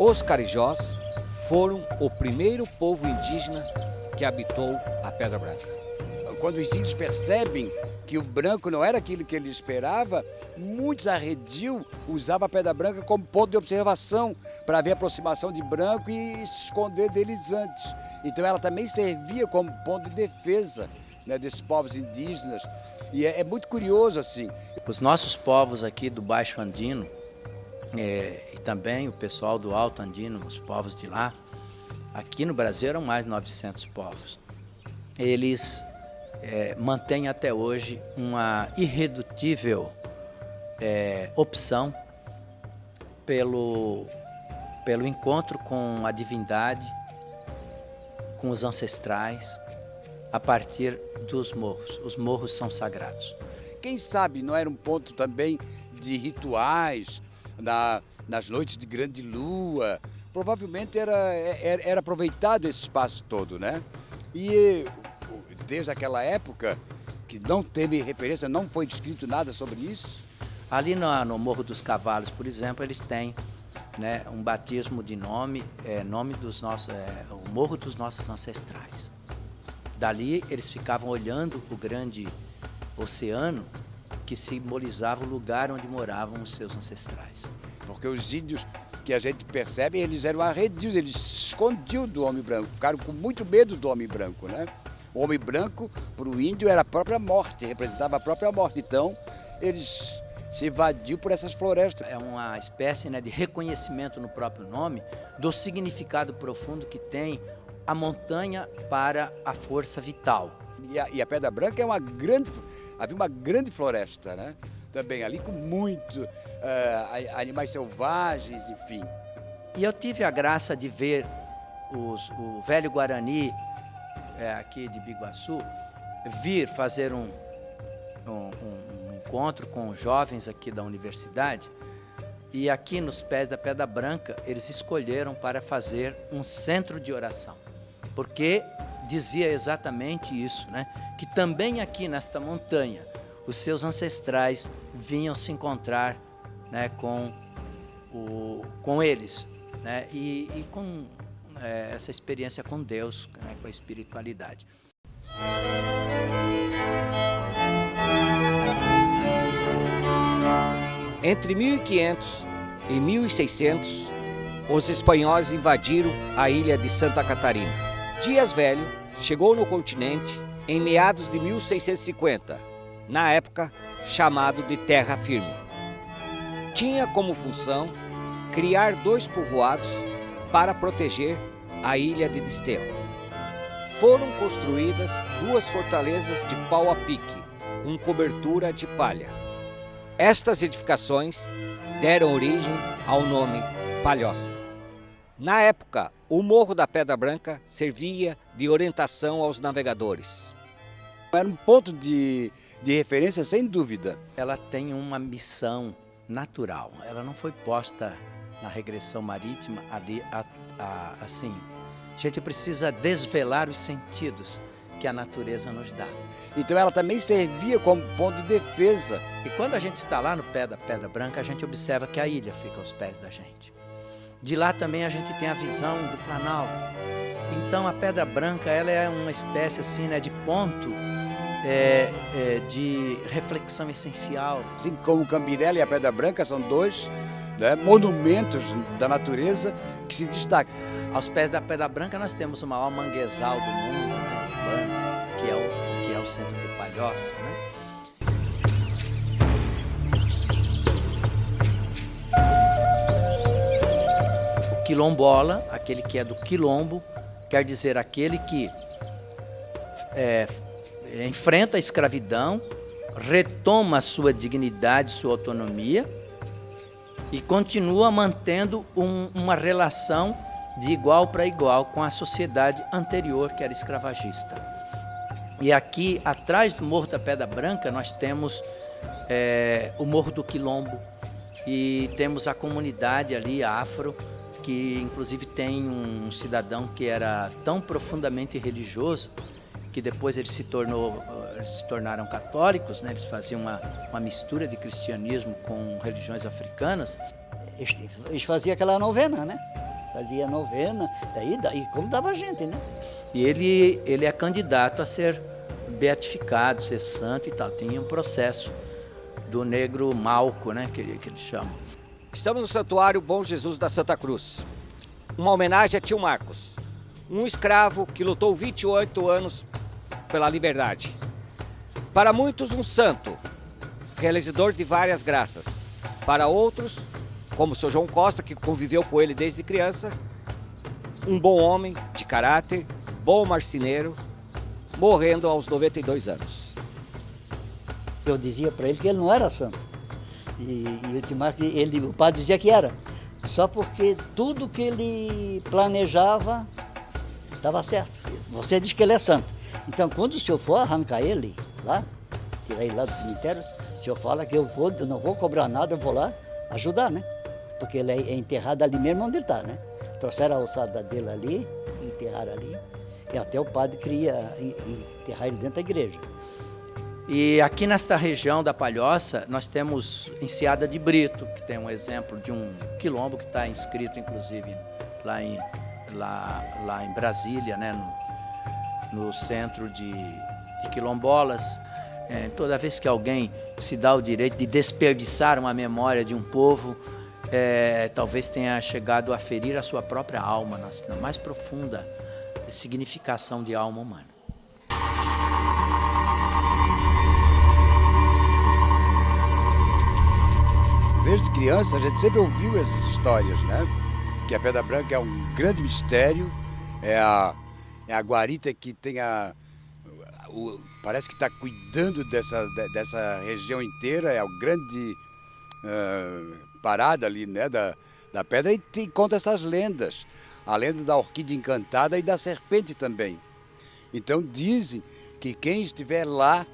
Os carijós foram o primeiro povo indígena que habitou a Pedra Branca. Quando os índios percebem que o branco não era aquilo que ele esperava, muitos arredios usavam a Pedra Branca como ponto de observação para ver a aproximação de branco e se esconder deles antes. Então ela também servia como ponto de defesa, né, desses povos indígenas. E é muito curioso assim. Os nossos povos aqui do Baixo Andino, e também o pessoal do Alto Andino, os povos de lá, aqui no Brasil eram mais de 900 povos. Eles mantêm até hoje uma irredutível opção pelo encontro com a divindade, com os ancestrais, a partir dos morros. Os morros são sagrados. Quem sabe não era um ponto também de rituais, nas noites de grande lua. Provavelmente era aproveitado esse espaço todo, né? E desde aquela época, que não teve referência, não foi descrito nada sobre isso. Ali no Morro dos Cavalos, por exemplo, eles têm, né, um batismo de nome, nome dos nossos, o Morro dos Nossos Ancestrais. Dali eles ficavam olhando o grande oceano que simbolizava o lugar onde moravam os seus ancestrais. Porque os índios que a gente percebe, eles eram arredios, eles se escondiam do homem branco, ficaram com muito medo do homem branco, né? O homem branco, para o índio, era a própria morte, representava a própria morte. Então, eles se evadiam por essas florestas. É uma espécie, né, de reconhecimento no próprio nome do significado profundo que tem a montanha para a força vital. E a Pedra Branca havia uma grande floresta, né? Também ali com muito animais selvagens, enfim. E eu tive a graça de ver o velho Guarani, aqui de Biguaçu, vir fazer um encontro com os jovens aqui da universidade, e aqui nos pés da Pedra Branca eles escolheram para fazer um centro de oração, porque dizia exatamente isso, né? Que também aqui nesta montanha os seus ancestrais vinham se encontrar, né, com eles, né? E com essa experiência com Deus, né, com a espiritualidade. Entre 1500 e 1600, os espanhóis invadiram a ilha de Santa Catarina. Dias Velho chegou no continente em meados de 1650, na época chamado de Terra Firme. Tinha como função criar 2 povoados para proteger a ilha de Desterro. Foram construídas 2 fortalezas de pau a pique, com cobertura de palha. Estas edificações deram origem ao nome Palhoça. Na época, o Morro da Pedra Branca servia de orientação aos navegadores. Era um ponto de referência, sem dúvida. Ela tem uma missão natural, ela não foi posta na regressão marítima ali assim. A gente precisa desvelar os sentidos que a natureza nos dá. Então ela também servia como ponto de defesa. E quando a gente está lá no pé da Pedra Branca, a gente observa que a ilha fica aos pés da gente. De lá também a gente tem a visão do Planalto. Então a Pedra Branca, ela é uma espécie assim, né, de ponto de reflexão essencial. Assim como o Cambirela e a Pedra Branca são 2, né, monumentos da natureza que se destacam. Aos pés da Pedra Branca nós temos o maior manguezal do mundo, né, que é o centro de Palhoça, né? O quilombola, aquele que é do quilombo, quer dizer aquele que enfrenta a escravidão, retoma a sua dignidade, sua autonomia e continua mantendo uma relação de igual para igual com a sociedade anterior, que era escravagista. E aqui, atrás do Morro da Pedra Branca, nós temos o Morro do Quilombo e temos a comunidade ali, afro, que inclusive tem um cidadão que era tão profundamente religioso que depois eles se tornaram católicos, né? Eles faziam uma mistura de cristianismo com religiões africanas. Eles faziam aquela novena, né? fazia novena, daí convidava gente, né? E ele é candidato a ser beatificado, ser santo e tal. Tinha um processo do negro Malco, né, que eles chamam. Estamos no Santuário Bom Jesus da Santa Cruz. Uma homenagem a tio Marcos, um escravo que lutou 28 anos pela liberdade. Para muitos, um santo, realizador de várias graças. Para outros, como o seu João Costa, que conviveu com ele desde criança, um bom homem de caráter, bom marceneiro, morrendo aos 92 anos. Eu dizia para ele que ele não era santo. E o tio Marcos, o padre dizia que era. Só porque tudo que ele planejava estava certo. Você diz que ele é santo. Então, quando o senhor for arrancar ele lá, tirar ele lá do cemitério, o senhor fala que eu não vou cobrar nada, eu vou lá ajudar, né? Porque ele é enterrado ali mesmo onde ele está, né? Trouxeram a ossada dele ali, enterraram ali, e até o padre queria enterrar ele dentro da igreja. E aqui nesta região da Palhoça, nós temos Enseada de Brito, que tem um exemplo de um quilombo que está inscrito, inclusive, lá em Brasília, né, no centro de quilombolas. Toda vez que alguém se dá o direito de desperdiçar uma memória de um povo, talvez tenha chegado a ferir a sua própria alma, na mais profunda significação de alma humana. Desde criança a gente sempre ouviu essas histórias, né? Que a Pedra Branca é um grande mistério, é a guarita que tem parece que está cuidando dessa região inteira, é a grande parada ali, né, da pedra, e conta essas lendas, a lenda da orquídea encantada e da serpente também. Então dizem que quem estiver lá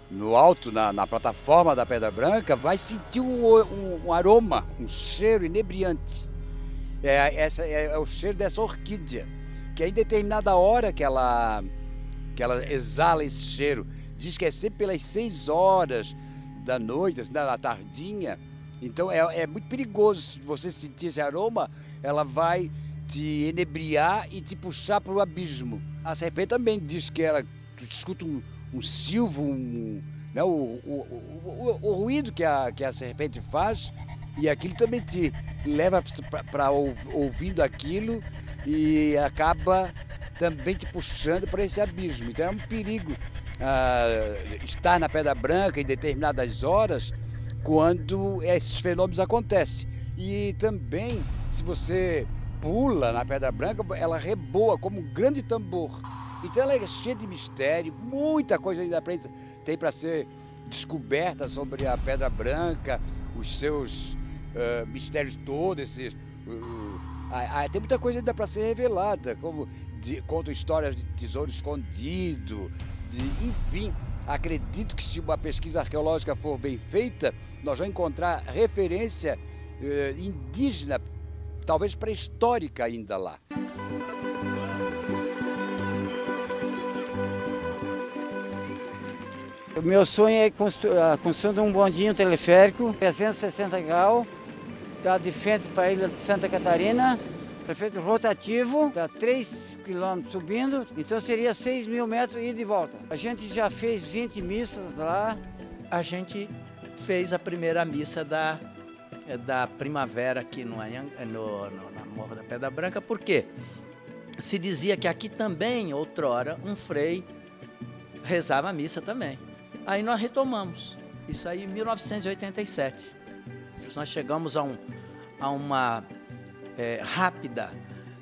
no alto, na plataforma da Pedra Branca, vai sentir um aroma, um cheiro inebriante. É o cheiro dessa orquídea, que em determinada hora que ela exala esse cheiro, diz que é sempre pelas 6 horas da noite, assim, na tardinha. Então é muito perigoso. Se você sentir esse aroma, ela vai te enebriar e te puxar para o abismo. A serpente também diz que tu escuta um silvo, né, o ruído que a serpente faz, e aquilo também te leva para ouvindo aquilo e acaba também te puxando para esse abismo. Então é um perigo estar na Pedra Branca em determinadas horas quando esses fenômenos acontecem. E também, se você pula na Pedra Branca, ela reboa como um grande tambor. Então ela é cheia de mistério, muita coisa ainda tem para ser descoberta sobre a Pedra Branca, os seus mistérios todos, tem muita coisa ainda para ser revelada, como contam histórias de tesouro escondido, enfim. Acredito que se uma pesquisa arqueológica for bem feita, nós vamos encontrar referência indígena, talvez pré-histórica ainda lá. O meu sonho é a construção de um bondinho teleférico, 360 graus, está de frente para a ilha de Santa Catarina, prefeito rotativo, está 3 km subindo, então seria 6.000 metros ida e volta. A gente já fez 20 missas lá. A gente fez a primeira missa da primavera aqui na Morro da Pedra Branca, porque se dizia que aqui também, outrora, um frei rezava a missa também. Aí nós retomamos, isso aí em 1987. Nós chegamos a uma rápida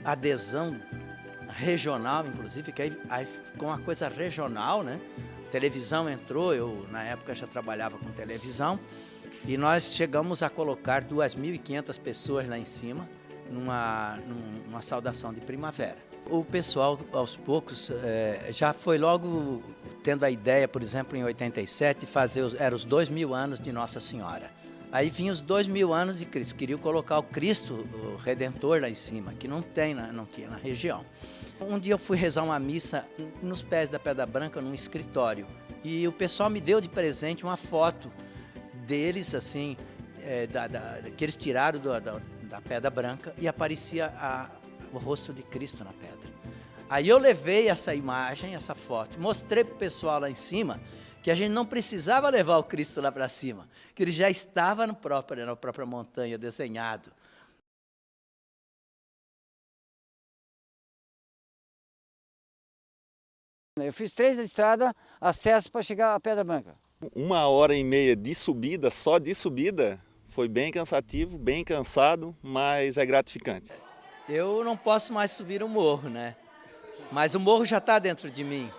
adesão regional, inclusive, que aí ficou uma coisa regional, né? A televisão entrou, eu na época já trabalhava com televisão, e nós chegamos a colocar 2.500 pessoas lá em cima, numa saudação de primavera. O pessoal, aos poucos, já foi logo tendo a ideia, por exemplo, em 87, eram os 2.000 anos de Nossa Senhora. Aí vinham os 2.000 anos de Cristo, queriam colocar o Cristo, o Redentor, lá em cima, que não tinha na região. Um dia eu fui rezar uma missa nos pés da Pedra Branca, num escritório, e o pessoal me deu de presente uma foto deles, assim, que eles tiraram da Pedra Branca e aparecia o rosto de Cristo na pedra. Aí eu levei essa imagem, essa foto, mostrei para o pessoal lá em cima que a gente não precisava levar o Cristo lá para cima, que ele já estava na própria montanha desenhado. Eu fiz 3 estradas, acesso para chegar à Pedra Branca. 1h30 de subida, só de subida, foi bem cansativo, bem cansado, mas é gratificante. Eu não posso mais subir o morro, né? Mas o morro já está dentro de mim.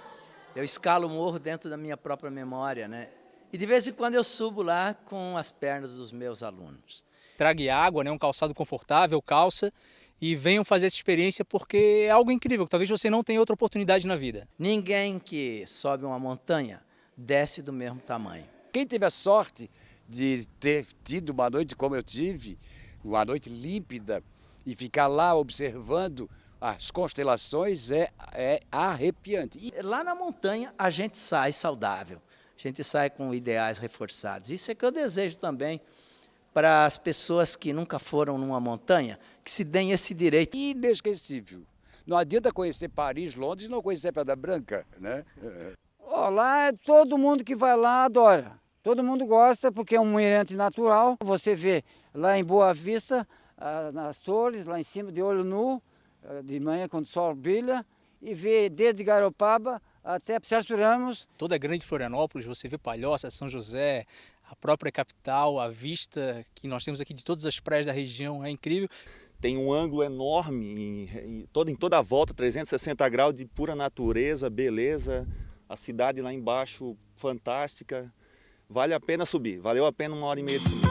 Eu escalo o morro dentro da minha própria memória, né? E de vez em quando eu subo lá com as pernas dos meus alunos. Trague água, né? Um calçado confortável, calça, e venham fazer essa experiência porque é algo incrível, que talvez você não tenha outra oportunidade na vida. Ninguém que sobe uma montanha desce do mesmo tamanho. Quem teve a sorte de ter tido uma noite como eu tive, uma noite límpida, e ficar lá observando as constelações é arrepiante. E lá na montanha a gente sai saudável, a gente sai com ideais reforçados. Isso é que eu desejo também para as pessoas que nunca foram numa montanha, que se deem esse direito. Inesquecível. Não adianta conhecer Paris, Londres e não conhecer Pedra Branca, né? Lá todo mundo que vai lá adora. Todo mundo gosta porque é um mirante natural. Você vê lá em Boa Vista, nas torres, lá em cima de olho nu, de manhã quando o sol brilha, e vê desde Garopaba até Sérgio Ramos. Toda a grande Florianópolis, você vê Palhoça, São José, a própria capital, a vista que nós temos aqui de todas as praias da região é incrível. Tem um ângulo enorme, em toda a volta, 360 graus de pura natureza, beleza. A cidade lá embaixo, fantástica. Vale a pena subir, valeu a pena 1h30 de subir.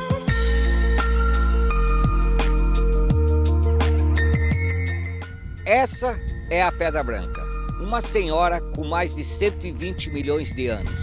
Essa é a Pedra Branca, uma senhora com mais de 120 milhões de anos.